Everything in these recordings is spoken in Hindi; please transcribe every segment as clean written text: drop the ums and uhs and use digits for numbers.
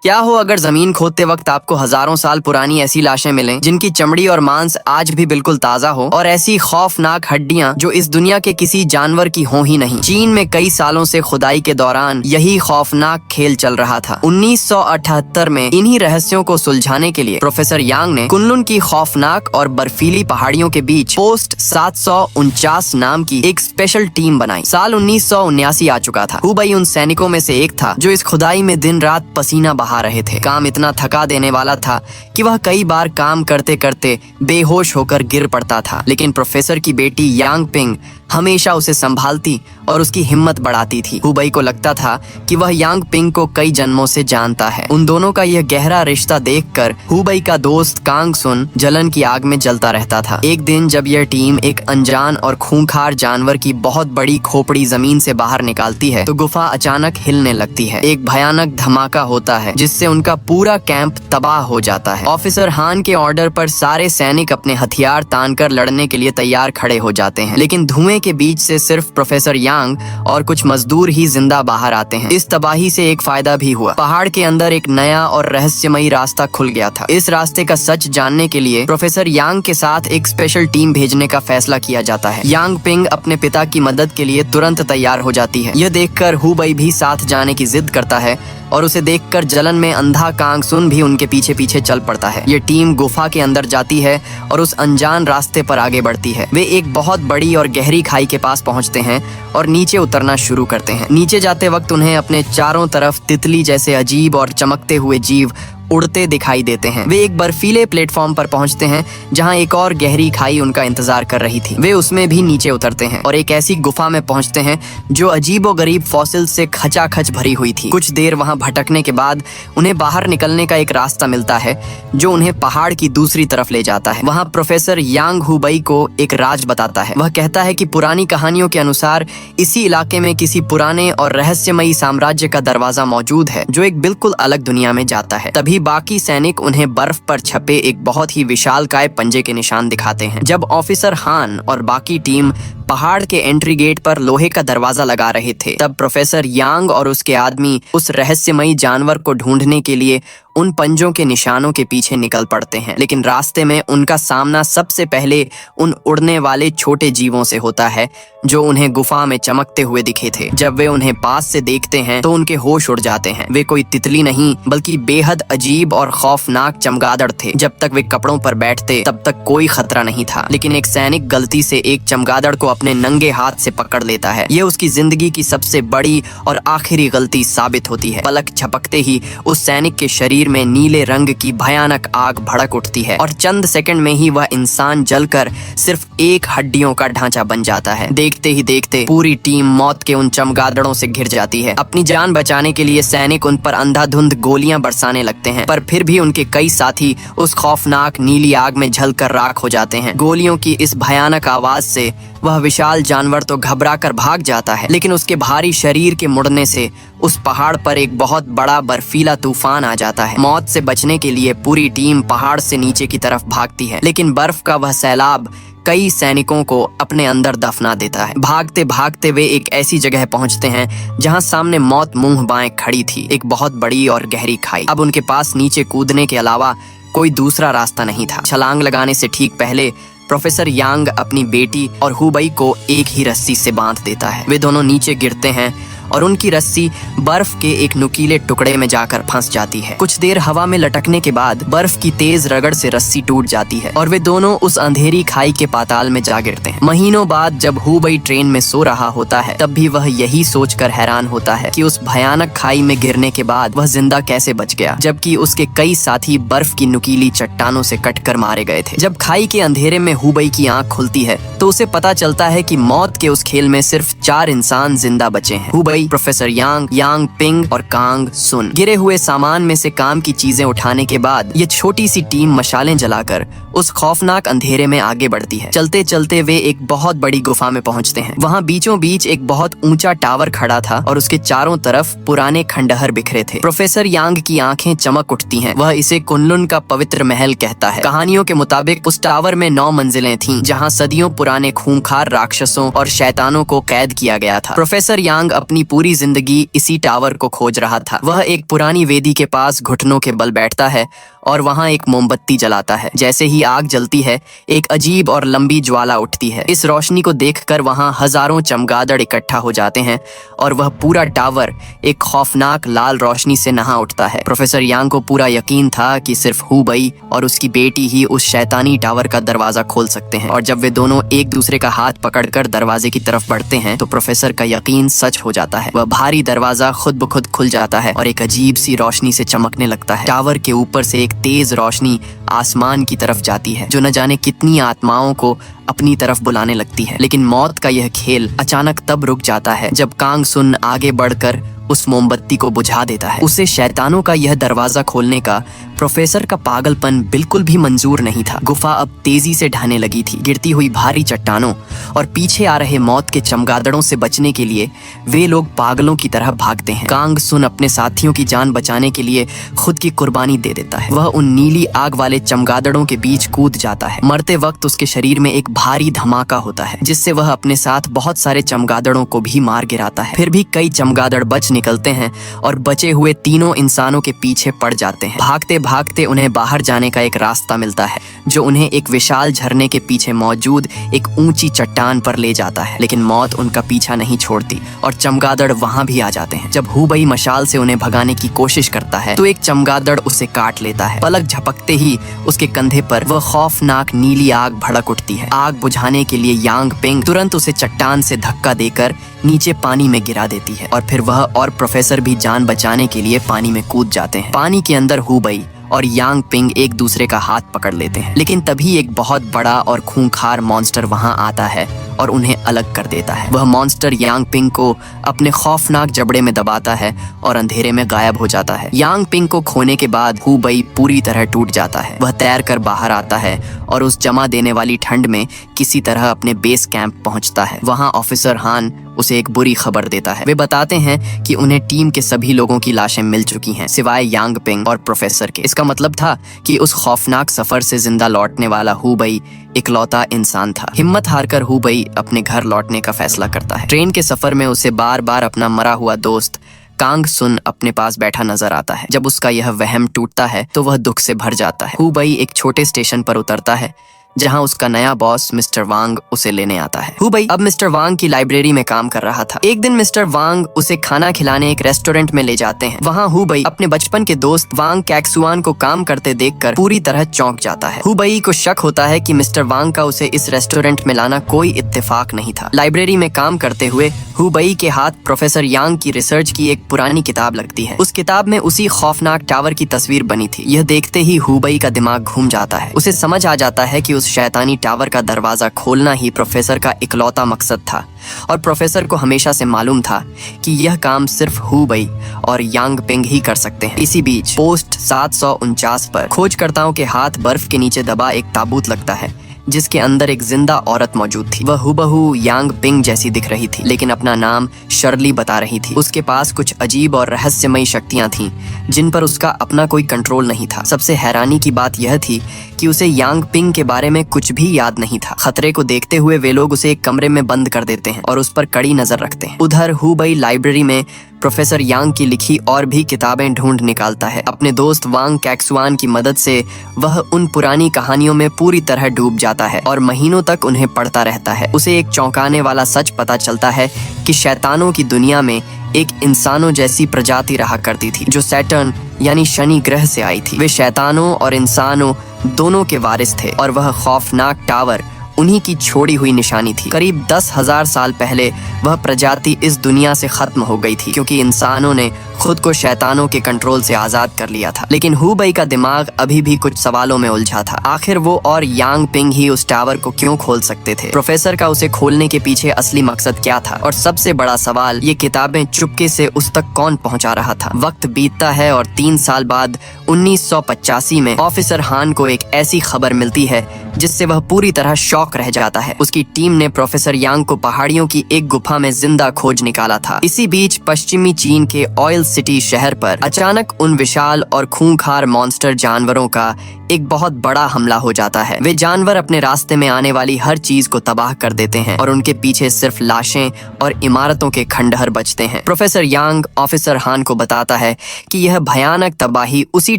क्या हो अगर जमीन खोदते वक्त आपको हजारों साल पुरानी ऐसी लाशें मिलें जिनकी चमड़ी और मांस आज भी बिल्कुल ताजा हो, और ऐसी खौफनाक हड्डियां जो इस दुनिया के किसी जानवर की हो ही नहीं। चीन में कई सालों से खुदाई के दौरान यही खौफनाक खेल चल रहा था। 1978 में इन्हीं रहस्यों को सुलझाने के लिए प्रोफेसर यांग ने कुनलुन की खौफनाक और बर्फीली पहाड़ियों के बीच पोस्ट 749 नाम की एक स्पेशल टीम बनाई। साल 1979 आ चुका था। हुबई उन सैनिकों में से एक था जो इस खुदाई में दिन रात पसीना बहा रहे थे। काम इतना थका देने वाला था कि वह कई बार काम करते करते बेहोश होकर गिर पड़ता था, लेकिन प्रोफेसर की बेटी यांग पिंग हमेशा उसे संभालती और उसकी हिम्मत बढ़ाती थी। हुबई को लगता था कि वह यांग पिंग को कई जन्मों से जानता है। उन दोनों का यह गहरा रिश्ता देखकर हुबई का दोस्त कांग सुन जलन की आग में जलता रहता था। एक दिन जब यह टीम एक अनजान और खूंखार जानवर की बहुत बड़ी खोपड़ी जमीन से बाहर निकालती है तो गुफा अचानक हिलने लगती है। एक भयानक धमाका होता है जिससे उनका पूरा कैंप तबाह हो जाता है। ऑफिसर हान के ऑर्डर पर सारे सैनिक अपने हथियार तानकर लड़ने के लिए तैयार खड़े हो जाते हैं, लेकिन धुएं के बीच से सिर्फ प्रोफेसर यांग और कुछ मजदूर ही जिंदा बाहर आते हैं। इस तबाही से एक फायदा भी हुआ। पहाड़ के अंदर एक नया और रहस्यमयी रास्ता खुल गया था। इस रास्ते का सच जानने के लिए प्रोफेसर यांग के साथ एक स्पेशल टीम भेजने का फैसला किया जाता है। यांग पिंग अपने पिता की मदद के लिए तुरंत तैयार हो जाती है। यह देखकर हुबई भी साथ जाने की जिद करता है और उसे देखकर जलन में अंधा कांग सुन भी उनके पीछे पीछे चल पड़ता है। ये टीम गुफा के अंदर जाती है और उस अनजान रास्ते पर आगे बढ़ती है। वे एक बहुत बड़ी और गहरी खाई के पास पहुंचते हैं और नीचे उतरना शुरू करते हैं। नीचे जाते वक्त उन्हें अपने चारों तरफ तितली जैसे अजीब और चमकते हुए जीव उड़ते दिखाई देते हैं। वे एक बर्फीले प्लेटफॉर्म पर पहुंचते हैं जहां एक और गहरी खाई उनका इंतजार कर रही थी। वे उसमें भी नीचे उतरते हैं और एक ऐसी गुफा में पहुंचते हैं जो अजीबोगरीब फॉसिल से खचाखच भरी हुई थी। कुछ देर वहां भटकने के बाद उन्हें बाहर निकलने का एक रास्ता मिलता है जो उन्हें पहाड़ की दूसरी तरफ ले जाता है। वहां प्रोफेसर यांग हुबई को एक राज बताता है। वह कहता है कि पुरानी कहानियों के अनुसार इसी इलाके में किसी पुराने और रहस्यमयी साम्राज्य का दरवाजा मौजूद है जो एक बिल्कुल अलग दुनिया में जाता है। तभी बाकी सैनिक उन्हें बर्फ पर छपे एक बहुत ही विशालकाय पंजे के निशान दिखाते हैं। जब ऑफिसर हान और बाकी टीम पहाड़ के एंट्री गेट पर लोहे का दरवाजा लगा रहे थे, तब प्रोफेसर यांग और उसके आदमी उस रहस्यमयी जानवर को ढूंढने के लिए उन पंजों के निशानों के पीछे निकल पड़ते हैं। लेकिन रास्ते में उनका सामना सबसे पहले उन उड़ने वाले छोटे जीवों से होता है जो उन्हें गुफा में चमकते हुए दिखे थे। जब वे उन्हें पास से देखते हैं तो उनके होश उड़ जाते हैं। वे कोई तितली नहीं बल्कि बेहद अजीब और खौफनाक चमगादड़ थे। जब तक वे कपड़ों पर बैठते तब तक कोई खतरा नहीं था, लेकिन एक सैनिक गलती से एक चमगादड़ को अपने नंगे हाथ से पकड़ लेता है। ये उसकी जिंदगी की सबसे बड़ी और आखिरी गलती साबित होती है। पलक झपकते ही उस सैनिक के शरीर में नीले रंग की भयानक आग भड़क उठती है और चंद सेकंड में ही वह इंसान जलकर सिर्फ एक हड्डियों का ढांचा बन जाता है। देखते ही देखते पूरी टीम मौत के उन चमगादड़ों से घिर जाती है। अपनी जान बचाने के लिए सैनिक उन पर अंधाधुंध गोलियां बरसाने लगते हैं, पर फिर भी उनके कई साथी उस खौफनाक नीली आग में जलकर राख हो जाते हैं। गोलियों की इस भयानक आवाज से वह विशाल जानवर तो घबरा कर भाग जाता है, लेकिन उसके भारी शरीर के मुड़ने से उस पहाड़ पर एक बहुत बड़ा बर्फीला तूफान आ जाता है। मौत से बचने के लिए पूरी टीम पहाड़ से नीचे की तरफ भागती है, लेकिन बर्फ का वह सैलाब कई सैनिकों को अपने अंदर दफना देता है। भागते भागते वे एक ऐसी जगह पहुंचते हैं जहां सामने मौत मुंह बाएं खड़ी थी, एक बहुत बड़ी और गहरी खाई। अब उनके पास नीचे कूदने के अलावा कोई दूसरा रास्ता नहीं था। छलांग लगाने से ठीक पहले प्रोफेसर यांग अपनी बेटी और हुबई को एक ही रस्सी से बांध देता है। वे दोनों नीचे गिरते हैं और उनकी रस्सी बर्फ के एक नुकीले टुकड़े में जाकर फंस जाती है। कुछ देर हवा में लटकने के बाद बर्फ की तेज रगड़ से रस्सी टूट जाती है और वे दोनों उस अंधेरी खाई के पाताल में जा गिरते हैं। महीनों बाद जब हुबई ट्रेन में सो रहा होता है तब भी वह यही सोचकर हैरान होता है कि उस भयानक खाई में गिरने के बाद वह जिंदा कैसे बच गया, जबकि उसके कई साथी बर्फ की नुकीली चट्टानों से कटकर मारे गए थे। जब खाई के अंधेरे में हुबई की आंख खुलती है तो उसे पता चलता है कि मौत के उस खेल में सिर्फ 4 इंसान जिंदा बचे हैं। हुबई, प्रोफेसर यांग, यांग पिंग और कांग सुन। गिरे हुए सामान में से काम की चीजें उठाने के बाद ये छोटी सी टीम मशालें जलाकर उस खौफनाक अंधेरे में आगे बढ़ती है। चलते चलते वे एक बहुत बड़ी गुफा में पहुंचते हैं। वहां बीचों बीच एक बहुत ऊंचा टावर खड़ा था और उसके चारों तरफ पुराने खंडहर बिखरे थे। प्रोफेसर यांग की आंखें चमक उठती हैं। वह इसे कुनलुन का पवित्र महल कहता है। कहानियों के मुताबिक उस टावर में 9 मंजिलें थीं, जहां सदियों पुराने खूंखार राक्षसों और शैतानों को कैद किया गया था। प्रोफेसर यांग अपनी अपनी पूरी जिंदगी इसी टावर को खोज रहा था। वह एक पुरानी वेदी के पास घुटनों के बल बैठता है और वहाँ एक मोमबत्ती जलाता है। जैसे ही आग जलती है, एक अजीब और लंबी ज्वाला उठती है। इस रोशनी को देखकर वहाँ हजारों चमगादड़ इकट्ठा हो जाते हैं और वह पूरा टावर एक खौफनाक लाल रोशनी से नहा उठता है। प्रोफेसर यांग को पूरा यकीन था कि सिर्फ हु बई और उसकी बेटी ही उस शैतानी टावर का दरवाजा खोल सकते हैं, और जब वे दोनों एक दूसरे का हाथ पकड़कर दरवाजे की तरफ बढ़ते हैं तो प्रोफेसर का यकीन सच हो जाता है। वह भारी दरवाजा खुद ब खुद खुल जाता है और एक अजीब सी रोशनी से चमकने लगता है। टावर के ऊपर से एक तेज रोशनी आसमान की तरफ जाती है, जो न जाने कितनी आत्माओं को अपनी तरफ बुलाने लगती है। लेकिन मौत का यह खेल अचानक तब रुक जाता है जब कांग सुन आगे बढ़कर उस मोमबत्ती को बुझा देता है। उसे शैतानों का यह दरवाजा खोलने का प्रोफेसर का पागलपन बिल्कुल भी मंजूर नहीं था। गुफा अब तेजी से ढहने लगी थी। गिरती हुई भारी चट्टानों और पीछे आ रहे मौत के चमगादड़ों से बचने के लिए वे लोग पागलों की तरह भागते हैं। कांग सुन अपने साथियों की जान बचाने के लिए खुद की कुर्बानी दे देता है। वह उन नीली आग वाले चमगादड़ों के बीच कूद जाता है। मरते वक्त उसके शरीर में एक भारी धमाका होता है, जिससे वह अपने साथ बहुत सारे चमगादड़ों को भी मार गिराता है। फिर भी कई चमगादड़ बच निकलते हैं और बचे हुए तीनों इंसानों के पीछे पड़ जाते हैं। भागते भागते उन्हें बाहर जाने का एक रास्ता मिलता है, जो उन्हें एक विशाल झरने के पीछे मौजूद एक ऊंची चट्टान पर ले जाता है। लेकिन मौत उनका पीछा नहीं छोड़ती और चमगादड़ वहां भी आ जाते हैं। जब हु बई मशाल से उन्हें भगाने की कोशिश करता है तो एक चमगादड़ उसे काट लेता है। पलक झपकते ही उसके कंधे पर वह खौफनाक नीली आग भड़क उठती है। आग बुझाने के लिए यांग पिंग तुरंत उसे चट्टान से धक्का देकर नीचे पानी में गिरा देती है और फिर वह और प्रोफेसर भी जान बचाने के लिए पानी में कूद जाते हैं। पानी के अंदर हु बई और यांग पिंग एक दूसरे का हाथ पकड़ लेते हैं, लेकिन तभी एक बहुत बड़ा और खूंखार मॉन्स्टर वहां आता है और उन्हें अलग कर देता है। वह मॉन्स्टर यांग पिंग को अपने खौफनाक जबड़े में दबाता है और अंधेरे में गायब हो जाता है। यांग पिंग को खोने के बाद हु बई पूरी तरह टूट जाता है। वह तैर कर बाहर आता है और उस जमा देने वाली ठंड में किसी तरह अपने बेस कैंप पहुंचता है। वहां ऑफिसर हान उसे एक बुरी खबर देता है। वे बताते हैं कि उन्हें टीम के सभी लोगों की लाशें मिल चुकी हैं, सिवाय यांग पिंग और प्रोफेसर के। इसका मतलब था कि उस खौफनाक सफर से जिंदा लौटने वाला हु बई इकलौता इंसान था। हिम्मत हारकर हु बई अपने घर लौटने का फैसला करता है। ट्रेन के सफर में उसे बार बार अपना मरा हुआ दोस्त कांग सुन अपने पास बैठा नजर आता है। जब उसका यह वहम टूटता है तो वह दुख से भर जाता है। हु बई एक छोटे स्टेशन पर उतरता है जहां उसका नया बॉस मिस्टर वांग उसे लेने आता है। हु बई अब मिस्टर वांग की लाइब्रेरी में काम कर रहा था। एक दिन मिस्टर वांग उसे खाना खिलाने एक रेस्टोरेंट में ले जाते हैं। वहां हु बई अपने बचपन के दोस्त वांग कैक्सुआन को काम करते देखकर पूरी तरह चौंक जाता है। हु बई को शक होता है कि मिस्टर वांग का उसे इस रेस्टोरेंट में लाना कोई इत्तेफाक नहीं था। लाइब्रेरी में काम करते हुए हु बई के हाथ प्रोफेसर यांग की रिसर्च की एक पुरानी किताब लगती है। उस किताब में उसी खौफनाक टावर की तस्वीर बनी थी। यह देखते ही हु बई का दिमाग घूम जाता है। उसे समझ आ जाता है कि उस शैतानी टावर का दरवाजा खोलना ही प्रोफेसर का इकलौता मकसद था, और प्रोफेसर को हमेशा से मालूम था कि यह काम सिर्फ हु बई और यांग पिंग ही कर सकते हैं। इसी बीच पोस्ट 749 पर खोजकर्ताओं के हाथ बर्फ के नीचे दबा एक ताबूत लगता है, जिसके अंदर एक जिंदा औरत मौजूद थी। वह हुबहू यांग पिंग जैसी दिख रही थी, लेकिन अपना नाम शर्ली बता रही थी। उसके पास कुछ अजीब और रहस्यमयी शक्तियां थीं, जिन पर उसका अपना कोई कंट्रोल नहीं था। सबसे हैरानी की बात यह थी कि उसे यांग पिंग के बारे में कुछ भी याद नहीं था। खतरे को देखते हुए वे लोग उसे एक कमरे में बंद कर देते हैं और उस पर कड़ी नजर रखते हैं। उधर हु बई लाइब्रेरी में प्रोफेसर यांग की लिखी और भी किताबें ढूंढ निकालता है। अपने दोस्त वांग कैक्सुआन की मदद से वह उन पुरानी कहानियों में पूरी तरह डूब जाता है और महीनों तक उन्हें पढ़ता रहता है। उसे एक चौंकाने वाला सच पता चलता है कि शैतानों की दुनिया में एक इंसानों जैसी प्रजाति रहा करती थी, जो सैटर्न यानी शनि ग्रह से आई थी। वे शैतानों और इंसानों दोनों के वारिस थे और वह खौफनाक टावर उन्हीं की छोड़ी हुई निशानी थी। करीब 10,000 साल पहले वह प्रजाति इस दुनिया से खत्म हो गई थी, क्योंकि इंसानों ने खुद को शैतानों के कंट्रोल से आजाद कर लिया था। लेकिन हु बई का दिमाग अभी भी कुछ सवालों में उलझा था। आखिर वो और यांग पिंग ही उस टावर को क्यों खोल सकते थे? प्रोफेसर का उसे खोलने के पीछे असली मकसद क्या था? और सबसे बड़ा सवाल, ये किताबें चुपके से उस तक कौन पहुंचा रहा था? वक्त बीतता है और 3 साल बाद 1985 में ऑफिसर हान को एक ऐसी खबर मिलती है जिससे वह पूरी तरह शॉक रह जाता है। उसकी टीम ने प्रोफेसर यांग को पहाड़ियों की एक गुफा में जिंदा खोज निकाला था। इसी बीच पश्चिमी चीन के ऑयल सिटी शहर पर अचानक उन विशाल और खूंखार मॉन्स्टर जानवरों का एक बहुत बड़ा हमला हो जाता है। वे जानवर अपने रास्ते में आने वाली हर चीज को तबाह कर देते हैं और उनके पीछे सिर्फ लाशें और इमारतों के खंडहर बचते हैं। प्रोफेसर यांग ऑफिसर हान को बताता है कि यह भयानक तबाही उसी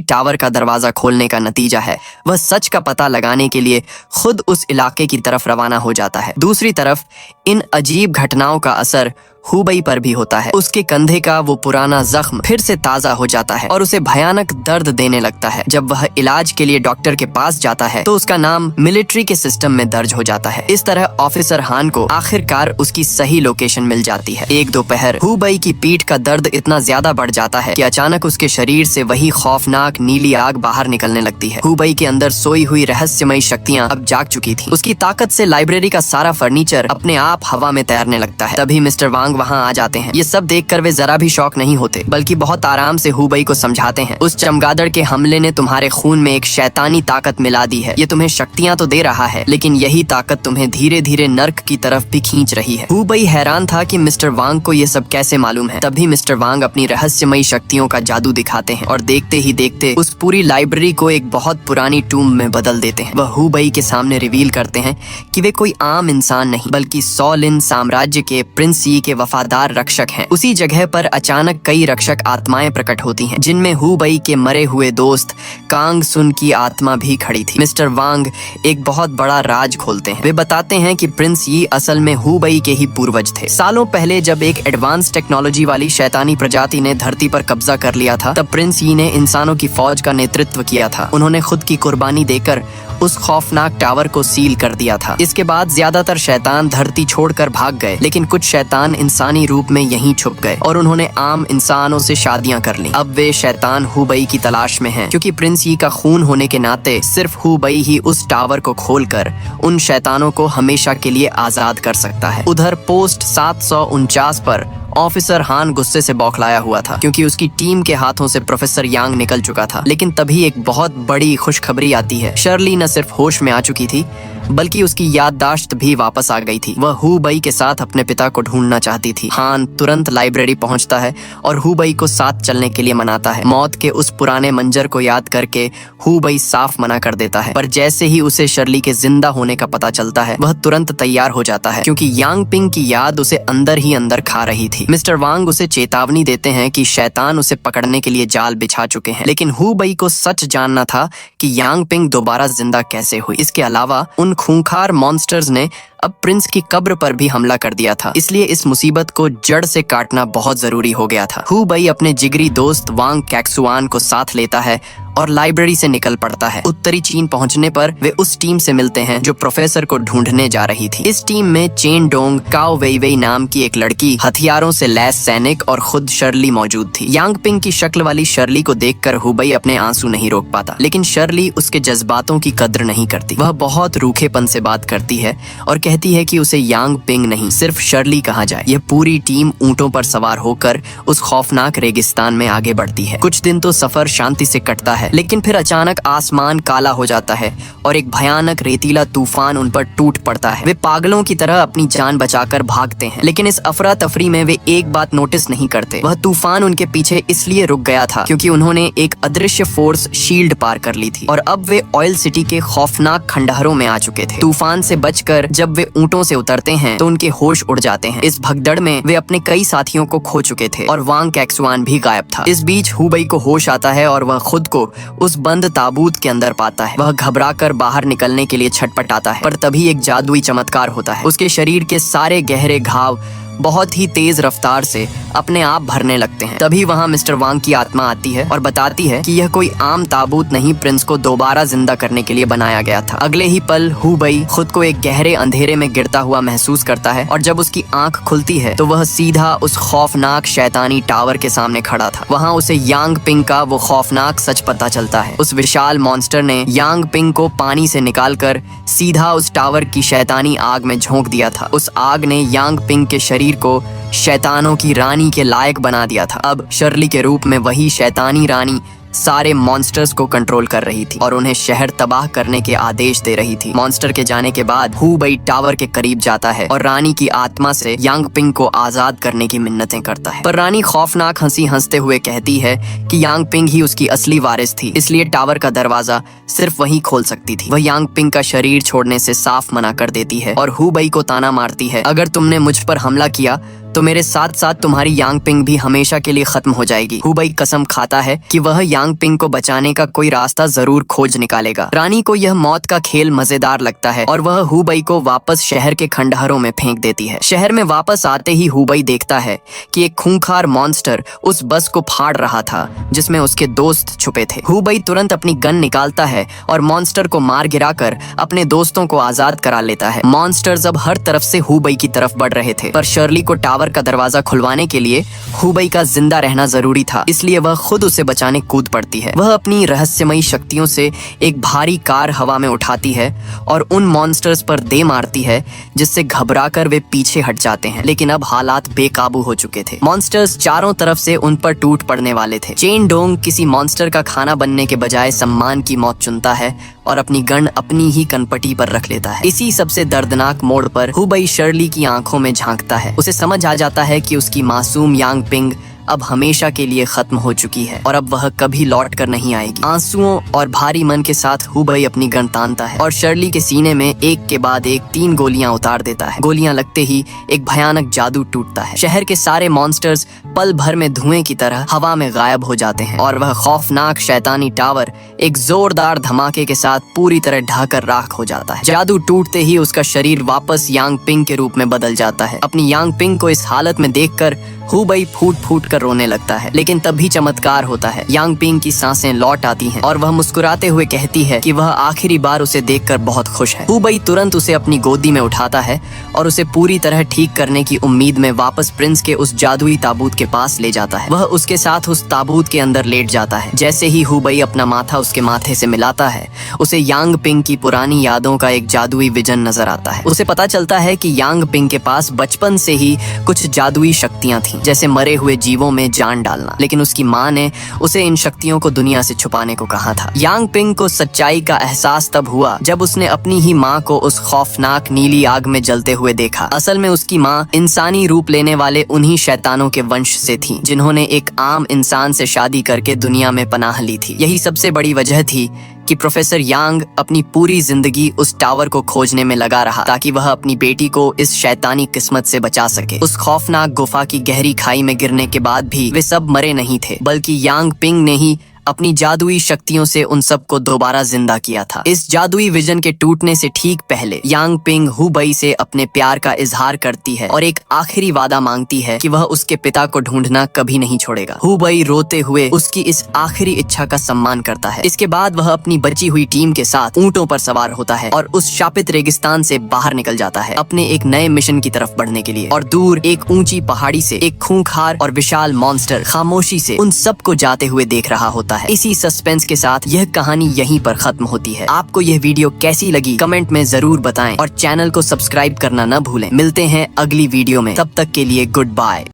टावर का दरवाजा खोलने का नतीजा है। वह सच का पता लगाने के लिए खुद उस इलाके की तरफ रवाना हो जाता है। दूसरी तरफ इन अजीब घटनाओं का असर हुबई पर भी होता है। उसके कंधे का वो पुराना जख्म फिर से ताजा हो जाता है और उसे भयानक दर्द देने लगता है। जब वह इलाज के लिए डॉक्टर के पास जाता है तो उसका नाम मिलिट्री के सिस्टम में दर्ज हो जाता है। इस तरह ऑफिसर हान को आखिरकार उसकी सही लोकेशन मिल जाती है। एक दोपहर हुबई की पीठ का दर्द इतना ज्यादा बढ़ जाता है कि अचानक उसके शरीर से वही खौफनाक नीली आग बाहर निकलने लगती है। हुबई के अंदर सोई हुई रहस्यमयी शक्तियाँ अब जाग चुकी थी। उसकी ताकत से लाइब्रेरी का सारा फर्नीचर अपने आप हवा में तैरने लगता है। तभी मिस्टर वांग वहाँ आ जाते हैं। ये सब देखकर वे जरा भी शॉक नहीं होते, बल्कि बहुत आराम से हुबई को समझाते हैं, उस चमगादड़ के हमले ने तुम्हारे खून में एक शैतानी ताकत मिला दी है। ये तुम्हें शक्तियाँ तो दे रहा है, लेकिन यही ताकत तुम्हें धीरे धीरे नर्क की तरफ भी खींच रही है। हुबई हैरान था कि मिस्टर वांग को ये सब कैसे मालूम है। तभी मिस्टर वांग अपनी रहस्यमयी शक्तियों का जादू दिखाते हैं और देखते ही देखते उस पूरी लाइब्रेरी को एक बहुत पुरानी टूम में बदल देते हैं। वह हुबई के सामने रिवील करते हैं कि वे कोई आम इंसान नहीं, बल्कि सॉलिन साम्राज्य के प्रिंस यी के वफादार रक्षक हैं। उसी जगह पर अचानक कई रक्षक आत्माएं प्रकट होती हैं, जिनमें हुबई के मरे हुए दोस्त कांग सुन की आत्मा भी खड़ी थी। मिस्टर वांग एक बहुत बड़ा राज खोलते हैं। वे बताते हैं कि प्रिंस यी असल में हुबई के ही पूर्वज थे। सालों पहले जब एक एडवांस टेक्नोलॉजी वाली शैतानी प्रजाति ने धरती पर कब्जा कर लिया था, तब प्रिंस यी ने इंसानों की फौज का नेतृत्व किया था। उन्होंने खुद की कुर्बानी देकर उस खौफनाक टावर को सील कर दिया था। इसके बाद ज्यादातर शैतान धरती छोड़कर भाग गए, लेकिन कुछ शैतान इंसानी रूप में यहीं छुप गए और उन्होंने आम इंसानों से शादियां कर ली। अब वे शैतान हुबई की तलाश में हैं, क्योंकि प्रिंस यी का खून होने के नाते सिर्फ हुबई ही उस टावर को खोलकर उन शैतानों को हमेशा के लिए आजाद कर सकता है। उधर पोस्ट 749 पर ऑफिसर हान गुस्से से बौखलाया हुआ था, क्योंकि उसकी टीम के हाथों से प्रोफेसर यांग निकल चुका था। लेकिन तभी एक बहुत बड़ी खुशखबरी आती है। शर्ली न सिर्फ होश में आ चुकी थी, बल्कि उसकी याददाश्त भी वापस आ गई थी। वह हुबई के साथ अपने पिता को ढूंढना चाहती थी। हान तुरंत लाइब्रेरी पहुंचता है और हुबई को साथ चलने के लिए मनाता है। मौत के उस पुराने मंजर को याद करके हुबई साफ मना कर देता है, पर जैसे ही उसे शर्ली के जिंदा होने का पता चलता है, वह तुरंत तैयार हो जाता है, क्योंकि यांग पिंग की याद उसे अंदर ही अंदर खा रही थी। मिस्टर वांग उसे चेतावनी देते हैं कि शैतान उसे पकड़ने के लिए जाल बिछा चुके हैं, लेकिन हुबई को सच जानना था कि यांग पिंग दोबारा जिंदा कैसे हुई। इसके अलावा उन खूंखार मॉन्स्टर्स ने अब प्रिंस की कब्र पर भी हमला कर दिया था, इसलिए इस मुसीबत को जड़ से काटना बहुत जरूरी हो गया था। हुबई अपने जिगरी दोस्त वांग कैक्सुआन को साथ लेता है और लाइब्रेरी से निकल पड़ता है। उत्तरी चीन पहुंचने पर वे उस टीम से मिलते हैं जो प्रोफेसर को ढूंढने जा रही थी। इस टीम में चेन डोंग, काओ वेई वेई नाम की एक लड़की, हथियारों से लैस सैनिक और खुद शर्ली मौजूद थी। यांग पिंग की शक्ल वाली शर्ली को देखकर हुबई अपने आंसू नहीं रोक पाता, लेकिन शर्ली उसके जज्बातों की कद्र नहीं करती। वह बहुत रूखेपन से बात करती है और कहती है कि उसे यांग पिंग नहीं, सिर्फ शर्ली कहा जाए। यह पूरी टीम ऊंटों पर सवार होकर उस खौफनाक रेगिस्तान में आगे बढ़ती है। कुछ दिन तो सफर शांति से कटता है, लेकिन फिर अचानक आसमान काला हो जाता है और एक भयानक रेतीला तूफान उन पर टूट पड़ता है। वे पागलों की तरह अपनी जान बचाकर भागते हैं, लेकिन इस अफरा तफरी में वे एक बात नोटिस नहीं करते। वह तूफान उनके पीछे इसलिए रुक गया था क्योंकि उन्होंने एक अदृश्य फोर्स शील्ड पार कर ली थी और अब वे ऑयल सिटी के खौफनाक खंडहरों में आ चुके थे। तूफान से बचकर जब वे ऊंटों से उतरते हैं तो उनके होश उड़ जाते हैं। इस भगदड़ में वे अपने कई साथियों को खो चुके थे और वांग कैक्सुआन भी गायब था। इस बीच हुबई को होश आता है और वह खुद को उस बंद ताबूत के अंदर पाता है। वह घबराकर बाहर निकलने के लिए छटपटाता है, पर तभी एक जादुई चमत्कार होता है। उसके शरीर के सारे गहरे घाव बहुत ही तेज रफ्तार से अपने आप भरने लगते हैं। तभी वहाँ मिस्टर वांग की आत्मा आती है और बताती है कि यह कोई आम ताबूत नहीं, प्रिंस को दोबारा जिंदा करने के लिए बनाया गया था। अगले ही पल हुबई खुद को एक गहरे अंधेरे में गिरता हुआ महसूस करता है और जब उसकी आंख खुलती है तो वह सीधा उस खौफनाक शैतानी टावर के सामने खड़ा था। वहाँ उसे यांग पिंग का वो खौफनाक सच पता चलता है। उस विशाल मॉन्स्टर ने यांग पिंग को पानी से निकालकर सीधा उस टावर की शैतानी आग में झोंक दिया था। उस आग ने यांग पिंग के शरीर को शैतानों की रानी के लायक बना दिया था। अब शर्ली के रूप में वही शैतानी रानी सारे मॉन्स्टर्स को कंट्रोल कर रही थी और उन्हें शहर तबाह करने के आदेश दे रही थी। मॉन्स्टर के जाने के बाद हु बई टावर के करीब जाता है और रानी की आत्मा से यांग पिंग को आजाद करने की मिन्नतें करता है। पर रानी खौफनाक हंसी हंसते हुए कहती है कि यांग पिंग ही उसकी असली वारिस थी, इसलिए टावर का दरवाजा सिर्फ वही खोल सकती थी। वह यांग पिंग का शरीर छोड़ने से साफ मना कर देती है और हु बई को ताना मारती है, अगर तुमने मुझ पर हमला किया तो मेरे साथ साथ तुम्हारी यांग पिंग भी हमेशा के लिए खत्म हो जाएगी। हु बई कसम खाता है कि वह यांग पिंग को बचाने का कोई रास्ता जरूर खोज निकालेगा। रानी को यह मौत का खेल मजेदार लगता है और वह हु बई को वापस शहर के खंडहरों में फेंक देती है। शहर में वापस आते ही हु बई देखता है कि एक खूंखार मॉन्स्टर उस बस को फाड़ रहा था जिसमें उसके दोस्त छुपे थे। हु बई तुरंत अपनी गन निकालता है और मॉन्स्टर को मार गिराकर अपने दोस्तों को आजाद करा लेता है। मॉन्स्टर्स अब हर तरफ से हु बई की तरफ बढ़ रहे थे, पर शर्ली को टावर का दरवाजा खुलवाने के लिए हु बई का जिंदा रहना जरूरी था, इसलिए वह खुद उसे बचाने कूद पड़ती है। वह अपनी रहस्यमयी शक्तियों से एक भारी कार हवा में उठाती है और उन मॉन्स्टर्स पर दे मारती है, जिससे घबराकर वे पीछे हट जाते हैं। लेकिन अब हालात बेकाबू हो चुके थे। मॉन्स्टर्स चारों तरफ से उन पर टूट पड़ने वाले थे। चेन डोंग किसी मॉन्स्टर का खाना बनने के बजाय सम्मान की मौत चुनता है और अपनी गन अपनी ही कनपटी पर रख लेता है। इसी सबसे दर्दनाक मोड़ पर हु बई शर्ली की आंखों में झांकता है। उसे समझ आ जाता है कि उसकी मासूम यांग पिंग अब हमेशा के लिए खत्म हो चुकी है और अब वह कभी लौट कर नहीं आएगी। आंसुओं और भारी मन के साथ हु बई अपनी गन तानता है और शर्ली के सीने में एक के बाद एक 3 गोलियां उतार देता है। गोलियां लगते ही एक भयानक जादू टूटता है। शहर के सारे मॉन्स्टर्स पल भर में धुएं की तरह हवा में गायब हो जाते हैं और वह खौफनाक शैतानी टावर एक जोरदार धमाके के साथ पूरी तरह ढहकर राख हो जाता है। जादू टूटते ही उसका शरीर वापस यांग पिंग के रूप में बदल जाता है। अपनी यांग पिंग को इस हालत में देखकर हु बई फूट फूट कर रोने लगता है, लेकिन तभी चमत्कार होता है। यांग पिंग की सांसें लौट आती हैं और वह मुस्कुराते हुए कहती है कि वह आखिरी बार उसे देखकर बहुत खुश है। हु बई तुरंत उसे अपनी गोदी में उठाता है और उसे पूरी तरह ठीक करने की उम्मीद में वापस प्रिंस के उस जादुई ताबूत के पास ले जाता है। वह उसके साथ उस ताबूत के अंदर लेट जाता है। जैसे ही हु बई अपना माथा उसके माथे से मिलाता है, उसे यांग पिंग की पुरानी यादों का एक जादुई विजन नजर आता है। उसे पता चलता है कि यांग पिंग के पास बचपन से ही कुछ जादुई शक्तियां थीं, जैसे मरे हुए जीवों में जान डालना, लेकिन उसकी माँ ने उसे इन शक्तियों को दुनिया से छुपाने को कहा था। यांग पिंग को सच्चाई का एहसास तब हुआ जब उसने अपनी ही माँ को उस खौफनाक नीली आग में जलते हुए देखा। असल में उसकी माँ इंसानी रूप लेने वाले उन्हीं शैतानों के वंश से थी, जिन्होंने एक आम इंसान से शादी करके दुनिया में पनाह ली थी। यही सबसे बड़ी वजह थी कि प्रोफेसर यांग अपनी पूरी जिंदगी उस टावर को खोजने में लगा रहा, ताकि वह अपनी बेटी को इस शैतानी किस्मत से बचा सके। उस खौफनाक गुफा की गहरी खाई में गिरने के बाद भी वे सब मरे नहीं थे, बल्कि यांग पिंग ने ही अपनी जादुई शक्तियों से उन सबको दोबारा जिंदा किया था। इस जादुई विजन के टूटने से ठीक पहले यांग पिंग हु बई से अपने प्यार का इजहार करती है और एक आखिरी वादा मांगती है कि वह उसके पिता को ढूंढना कभी नहीं छोड़ेगा। हु बई रोते हुए उसकी इस आखिरी इच्छा का सम्मान करता है। इसके बाद वह अपनी बची हुई टीम के साथ ऊंटों पर सवार होता है और उस शापित रेगिस्तान से बाहर निकल जाता है अपने एक नए मिशन की तरफ बढ़ने के लिए। और दूर एक ऊंची पहाड़ी से एक खूंखार और विशाल मॉन्स्टर खामोशी से उन सबको जाते हुए देख रहा होता है। इसी सस्पेंस के साथ यह कहानी यहीं पर खत्म होती है। आपको यह वीडियो कैसी लगी कमेंट में जरूर बताएं और चैनल को सब्सक्राइब करना न भूलें। मिलते हैं अगली वीडियो में, तब तक के लिए गुड बाय।